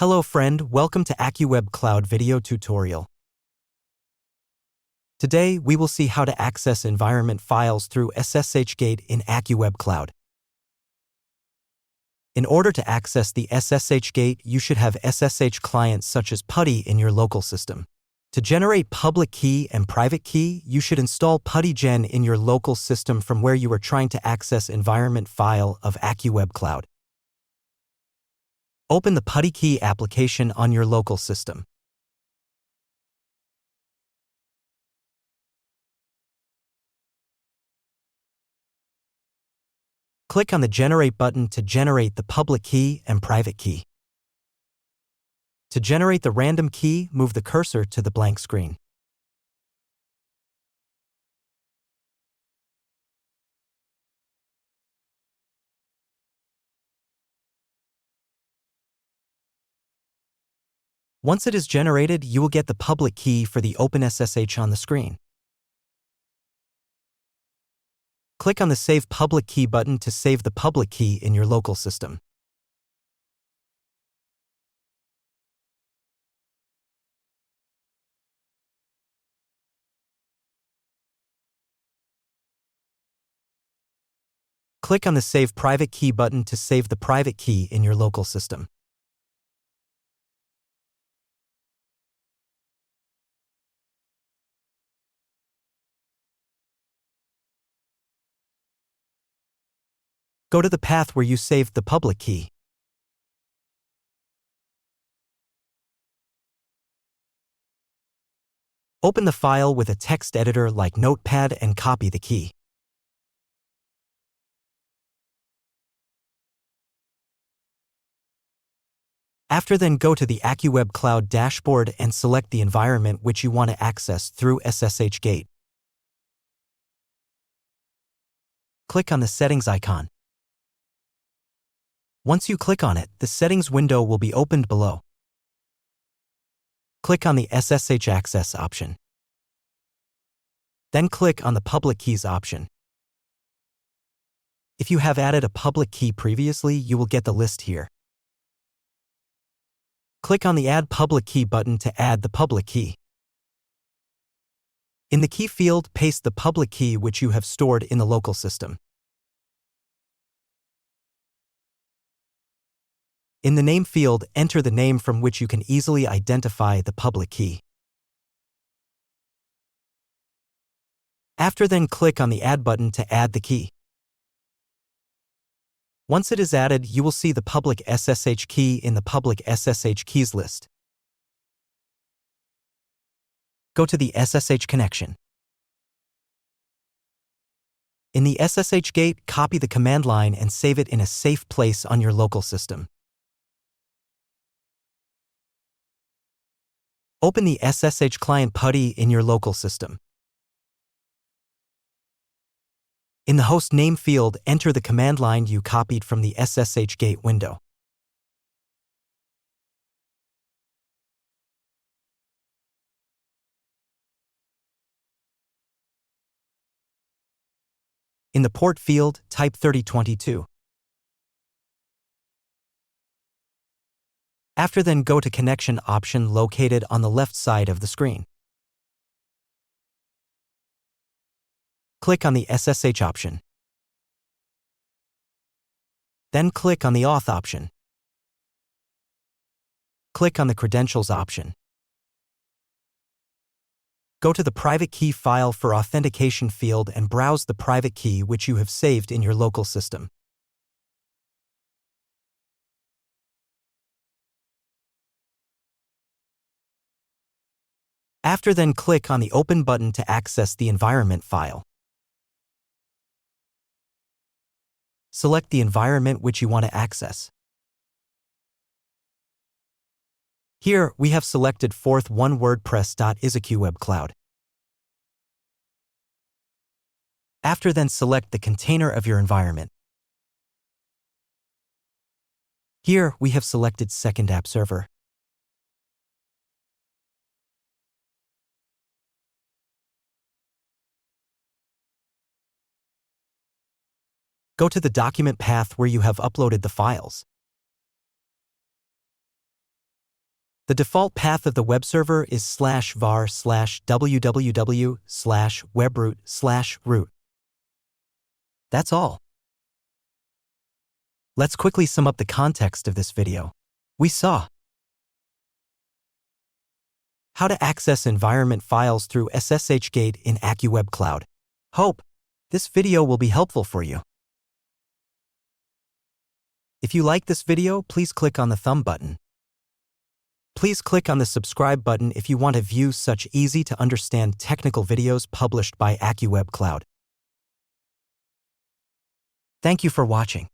Hello friend, welcome to AccuWeb.Cloud video tutorial. Today, we will see how to access environment files through SSH Gate in AccuWeb.Cloud. In order to access the SSH Gate, you should have SSH clients such as PuTTY in your local system. To generate public key and private key, you should install PuTTyGen in your local system from where you are trying to access environment file of AccuWeb.Cloud. Open the PuTTY application on your local system. Click on the Generate button to generate the public key and private key. To generate the random key, move the cursor to the blank screen. Once it is generated, you will get the public key for the OpenSSH on the screen. Click on the Save Public Key button to save the public key in your local system. Click on the Save Private Key button to save the private key in your local system. Go to the path where you saved the public key. Open the file with a text editor like Notepad and copy the key. After then, go to the AccuWeb.Cloud dashboard and select the environment which you want to access through SSH Gate. Click on the Settings icon. Once you click on it, the settings window will be opened below. Click on the SSH Access option. Then click on the Public Keys option. If you have added a public key previously, you will get the list here. Click on the Add Public Key button to add the public key. In the key field, paste the public key which you have stored in the local system. In the name field, enter the name from which you can easily identify the public key. After then, click on the Add button to add the key. Once it is added, you will see the public SSH key in the public SSH keys list. Go to the SSH connection. In the SSH Gate, copy the command line and save it in a safe place on your local system. Open the SSH client PuTTY in your local system. In the host name field, enter the command line you copied from the SSH Gate window. In the port field, type 3022. After then, go to Connection option located on the left side of the screen. Click on the SSH option. Then click on the Auth option. Click on the Credentials option. Go to the Private Key File for Authentication field and browse the private key which you have saved in your local system. After then, click on the Open button to access the environment file. Select the environment which you want to access. Here, we have selected fourth one WordPress.isAccuWeb.Cloud. After then, select the container of your environment. Here, we have selected Second App Server. Go to the document path where you have uploaded the files. The default path of the web server is /var/www/webroot/root. That's all. Let's quickly sum up the context of this video. We saw how to access environment files through SSH-Gate in AccuWeb.Cloud. Hope this video will be helpful for you. If you like this video, please click on the thumb button. Please click on the subscribe button if you want to view such easy-to-understand technical videos published by AccuWeb.Cloud. Thank you for watching.